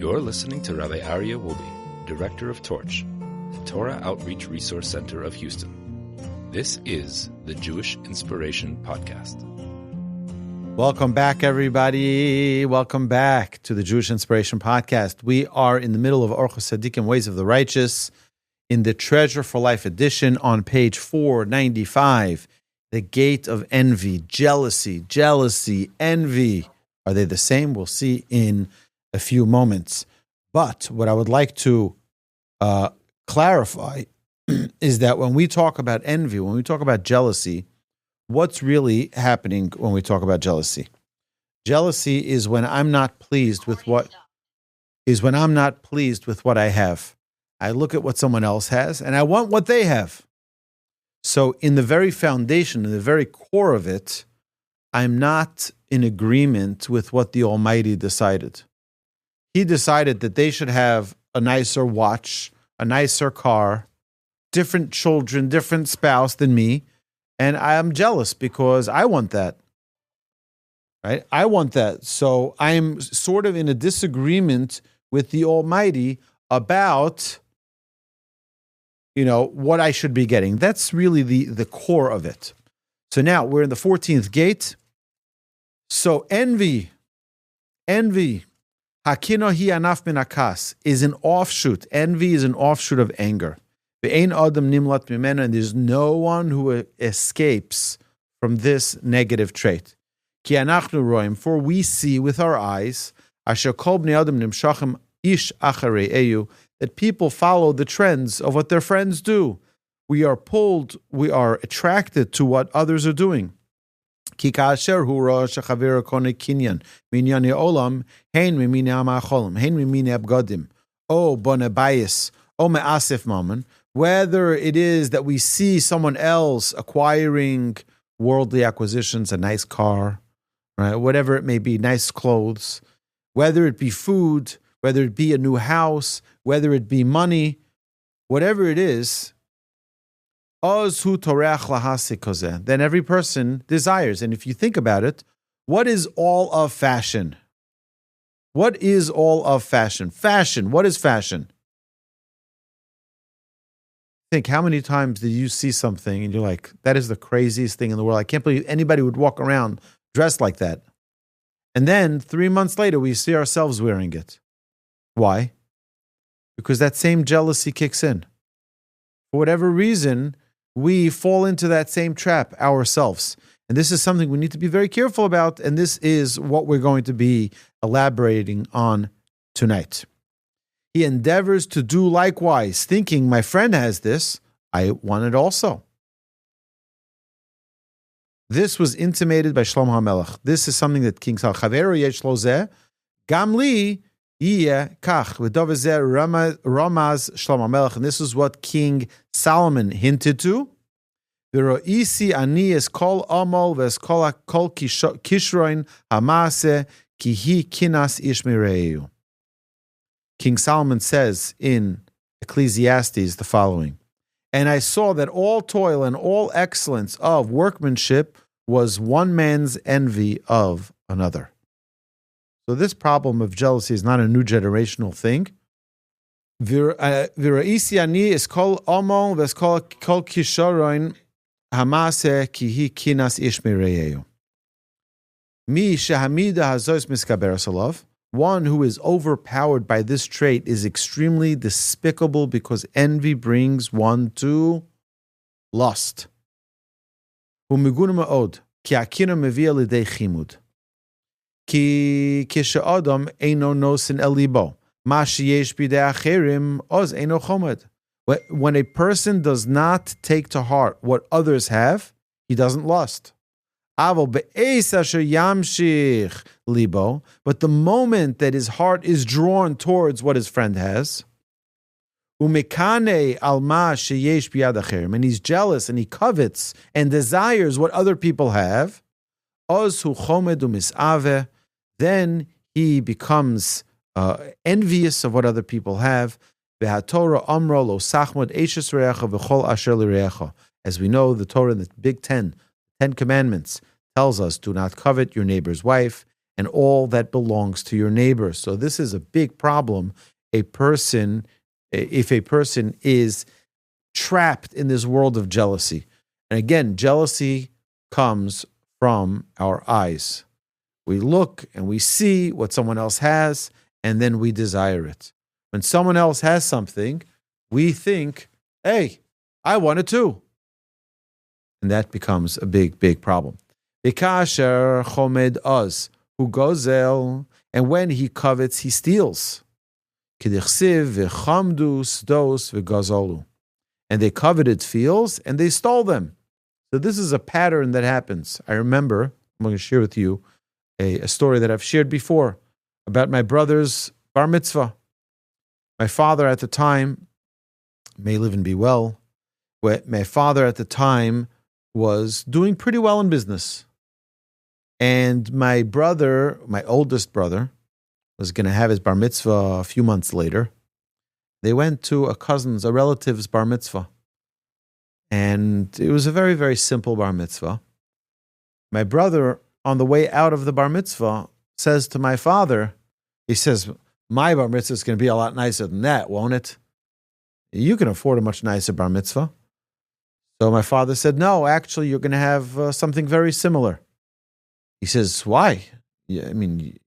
You're listening to Rabbi Aryeh Wolbe, Director of Torch, the Torah Outreach Resource Center of Houston. This is the Jewish Inspiration Podcast. Welcome back, everybody. Welcome back to the Jewish Inspiration Podcast. We are in the middle of Orchot Tzaddikim, Ways of the Righteous, in the Treasure for Life edition on page 495. The gate of envy, jealousy, envy. Are they the same? We'll see in a few moments. But what I would like to clarify is that when we talk about envy, when we talk about jealousy, what's really happening when we talk about jealousy? Jealousy is when I'm not pleased with what I have. I look at what someone else has and I want what they have. So in the very foundation, in the very core of it, I'm not in agreement with what the Almighty decided. He decided that they should have a nicer watch, a nicer car, different children, different spouse than me. And I am jealous because I want that. Right? I want that. So I'm sort of in a disagreement with the Almighty about, what I should be getting. That's really the core of it. So now we're in the 14th gate. So envy, Hakino hi anaf min hakas, is an offshoot. Envy is an offshoot of anger. Ve'ein adam nimlat mimena, and there's no one who escapes from this negative trait. Ki anachnu roim, for we see with our eyes, asher kol bnei adam nimshachem ish acharei eyu, that people follow the trends of what their friends do. We are attracted to what others are doing. Ki ka'asher hu ro'a shechaver koneh kinyan minyane olam hein mimine ha'ma'acholim hein mimine abgadim o boneh bayis o me'asif mammon. Whether it is that we see someone else acquiring worldly acquisitions, a nice car, right? Whatever it may be, nice clothes, whether it be food, whether it be a new house, whether it be money, whatever it is, then every person desires. And if you think about it, what is all of fashion? What is all of fashion? Fashion, what is fashion? Think, how many times did you see something and you're like, that is the craziest thing in the world. I can't believe anybody would walk around dressed like that. And then 3 months later, we see ourselves wearing it. Why? Because that same jealousy kicks in. For whatever reason, we fall into that same trap ourselves. And this is something we need to be very careful about, and this is what we're going to be elaborating on tonight. He endeavors to do likewise, thinking, my friend has this, I want it also. This was intimated by Shlomo HaMelech. This is something that King Saul, Chaveru yesh lo zeh, gam li yeh kach, v'dov zeh ramaz Shlomo HaMelech, and this is what King Solomon hinted to. V'ro'isi ani es kol amol v'es kol kishroin hamase ki hi kinas ish mireyu. King Solomon says in Ecclesiastes the following, and I saw that all toil and all excellence of workmanship was one man's envy of another. So this problem of jealousy is not a new generational thing. V'ra'isi ani es kol amol v'es kol kishroin hamase ki hi kinas ish mireyu. Mi shehamida hazos miskaberes alav. One who is overpowered by this trait is extremely despicable because envy brings one to lust. Umiguna ma'od ki akina mevia lidei chimud ki kisha eino nosin el libo ma sheyesh bidei acherim oz eino chomed. When a person does not take to heart what others have, he doesn't lust. But the moment that his heart is drawn towards what his friend has, and he's jealous and he covets and desires what other people have, then he becomes envious of what other people have. As we know, the Torah in the Big Ten Commandments tells us, do not covet your neighbor's wife, and all that belongs to your neighbor. So this is a big problem. If a person is trapped in this world of jealousy. And again, jealousy comes from our eyes. We look and we see what someone else has, and then we desire it. When someone else has something, we think, hey, I want it too. And that becomes a big, big problem. Vikasher chomed oz, who gozel, and when he covets, he steals. Kidichsiv v'chamdu sdos v'gazolu. And they coveted fields and they stole them. So this is a pattern that happens. I remember, I'm going to share with you a story that I've shared before about my brother's bar mitzvah. My father at the time, may live and be well, my father at the time was doing pretty well in business. And my brother, my oldest brother, was going to have his bar mitzvah a few months later. They went to a relative's bar mitzvah. And it was a very, very simple bar mitzvah. My brother, on the way out of the bar mitzvah, says to my father, he says, my bar mitzvah is going to be a lot nicer than that, won't it? You can afford a much nicer bar mitzvah. So my father said, no, actually, you're going to have something very similar. He says, why? Yeah, I mean,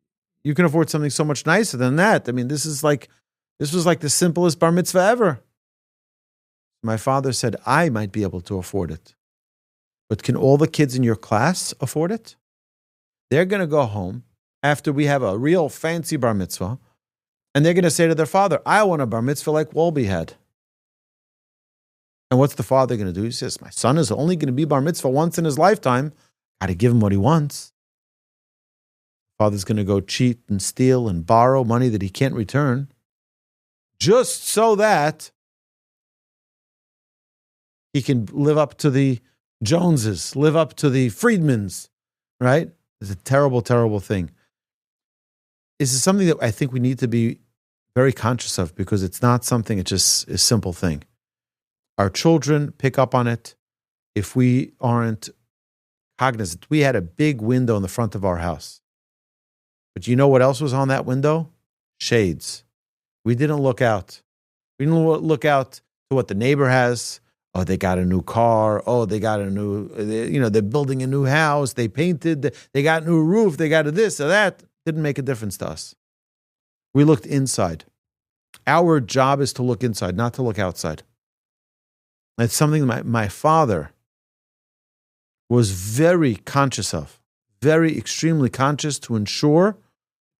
you can afford something so much nicer than that. I mean, this was like the simplest bar mitzvah ever. My father said, I might be able to afford it. But can all the kids in your class afford it? They're going to go home after we have a real fancy bar mitzvah, and they're going to say to their father, I want a bar mitzvah like Wolby had. And what's the father going to do? He says, my son is only going to be bar mitzvah once in his lifetime. Got to give him what he wants. Father's going to go cheat and steal and borrow money that he can't return just so that he can live up to the Joneses, live up to the Friedmans, right? It's a terrible, terrible thing. This is something that I think we need to be very conscious of because it's not something, it's just a simple thing. Our children pick up on it if we aren't cognizant. We had a big window in the front of our house. But you know what else was on that window? Shades. We didn't look out. We didn't look out to what the neighbor has. Oh, they got a new car. Oh, they got a new, they're building a new house. They painted. They got a new roof. They got this or that. Didn't make a difference to us. We looked inside. Our job is to look inside, not to look outside. It's something my father was very conscious of, very extremely conscious to ensure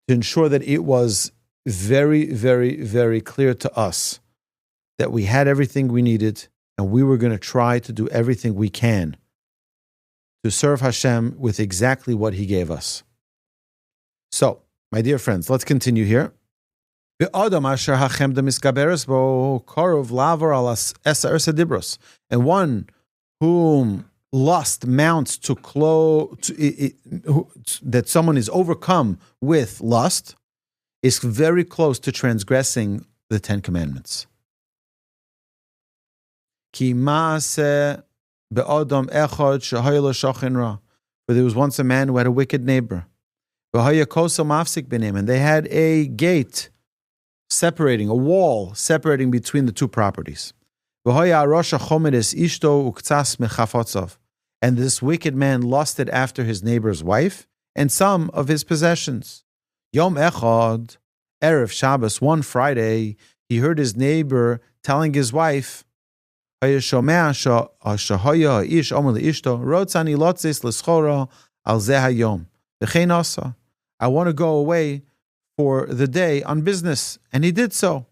that it was very, very, very clear to us that we had everything we needed and we were going to try to do everything we can to serve Hashem with exactly what He gave us. So, my dear friends, let's continue here. And one whom lust mounts to that someone is overcome with lust is very close to transgressing the Ten Commandments. For there was once a man who had a wicked neighbor. And they had a gate separating, a wall separating between the two properties. And this wicked man lusted after his neighbor's wife and some of his possessions. Yom Echad, Erev Shabbos, one Friday, he heard his neighbor telling his wife, I want to go away for the day on business. And he did so.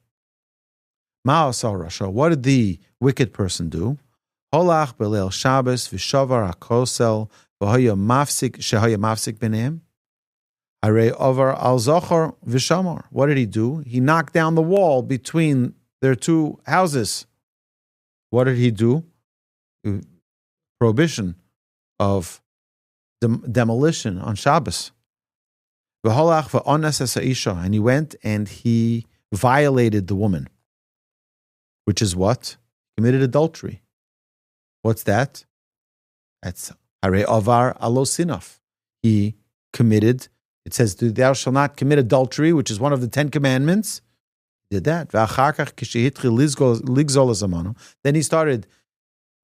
What did the wicked person do? What did he do? He knocked down the wall between their two houses. What did he do? Prohibition of demolition on Shabbos. And he went and he violated the woman. Which is what? Committed adultery. What's that? That's Hare Avar Alo Sinaf. He committed It says, thou shalt not commit adultery, which is one of the 10 commandments. He did that. Then he started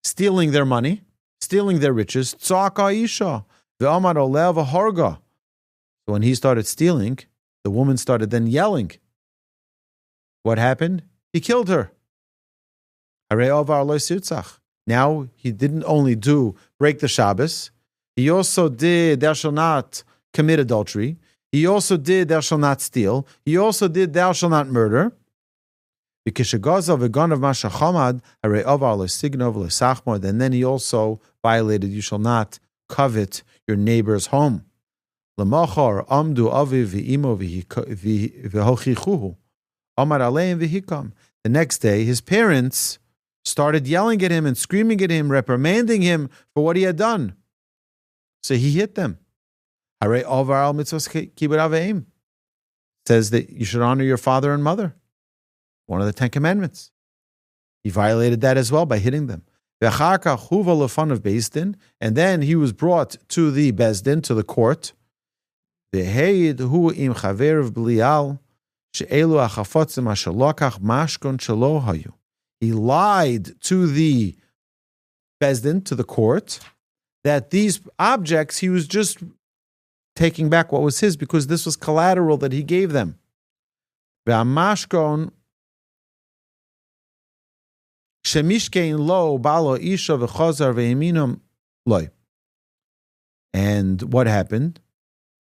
stealing their money, stealing their riches. So when he started stealing, the woman started then yelling. What happened? He killed her. Now, he didn't only break the Shabbos, he also did, thou shalt not commit adultery. He also did, thou shalt not steal. He also did, thou shalt not murder. And then he also violated, you shall not covet your neighbor's home. The next day, his parents started yelling at him and screaming at him, reprimanding him for what he had done. So he hit them. It says that you should honor your father and mother. One of the 10 commandments. He violated that as well by hitting them. Of Beit Din, and then he was brought to the Beit Din, to the court. He lied to the Beit Din, to the court, that these objects, he was just taking back what was his because this was collateral that he gave them. And what happened?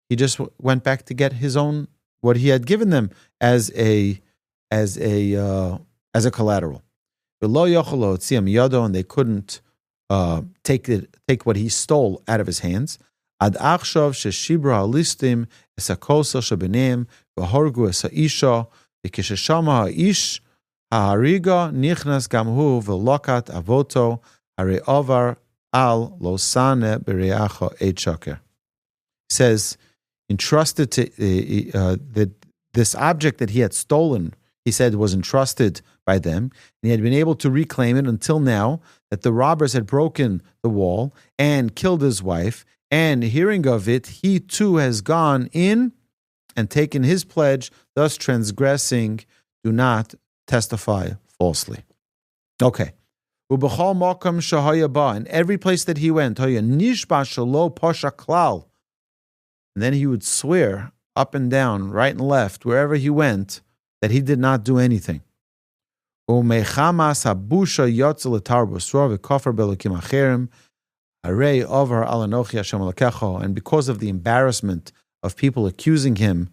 He just went back to get his own, what he had given them as a collateral. And they couldn't take what he stole out of his hands. Ad achshav sheshibra alistim esakosel shebeneim v'horgu esaisha v'kisheshama haish hahariga nichnas gamhu v'lokat avoto hare ovar al losane bereacha eichaker. Says, entrusted to that this object that he had stolen, he said, was entrusted by them, and he had been able to reclaim it until now that the robbers had broken the wall and killed his wife. And hearing of it, he too has gone in and taken his pledge, thus transgressing, do not testify falsely. Okay. In every place that he went, and then he would swear up and down, right and left, wherever he went, that he did not do anything. And because of the embarrassment of people accusing him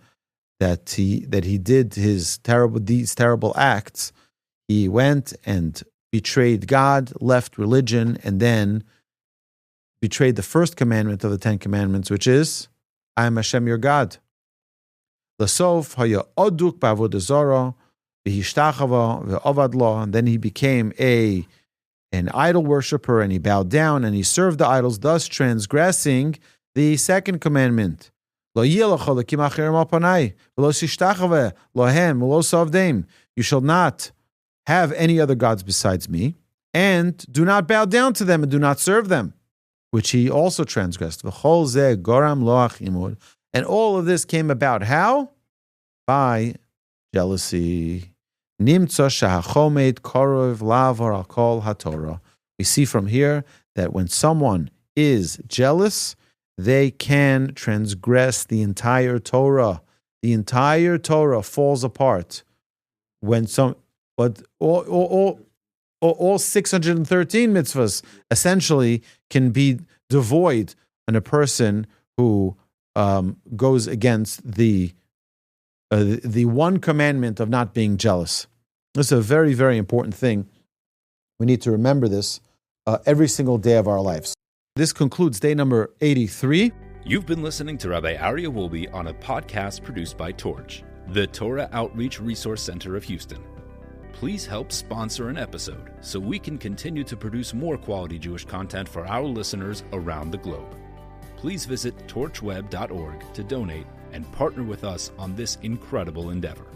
that he did these terrible acts, he went and betrayed God, left religion, and then betrayed the first commandment of the 10 commandments, which is, I am Hashem your God. And then he became an idol worshiper, and he bowed down and he served the idols, thus transgressing the second commandment. You shall not have any other gods besides me, and do not bow down to them and do not serve them, which he also transgressed. And all of this came about how? By jealousy. We see from here that when someone is jealous, they can transgress the entire Torah. The entire Torah falls apart when all 613 mitzvahs essentially can be devoid in a person who goes against the one commandment of not being jealous. This is a very, very important thing. We need to remember this every single day of our lives. This concludes day number 83. You've been listening to Rabbi Aryeh Wolbe on a podcast produced by Torch, the Torah Outreach Resource Center of Houston. Please help sponsor an episode so we can continue to produce more quality Jewish content for our listeners around the globe. Please visit torchweb.org to donate and partner with us on this incredible endeavor.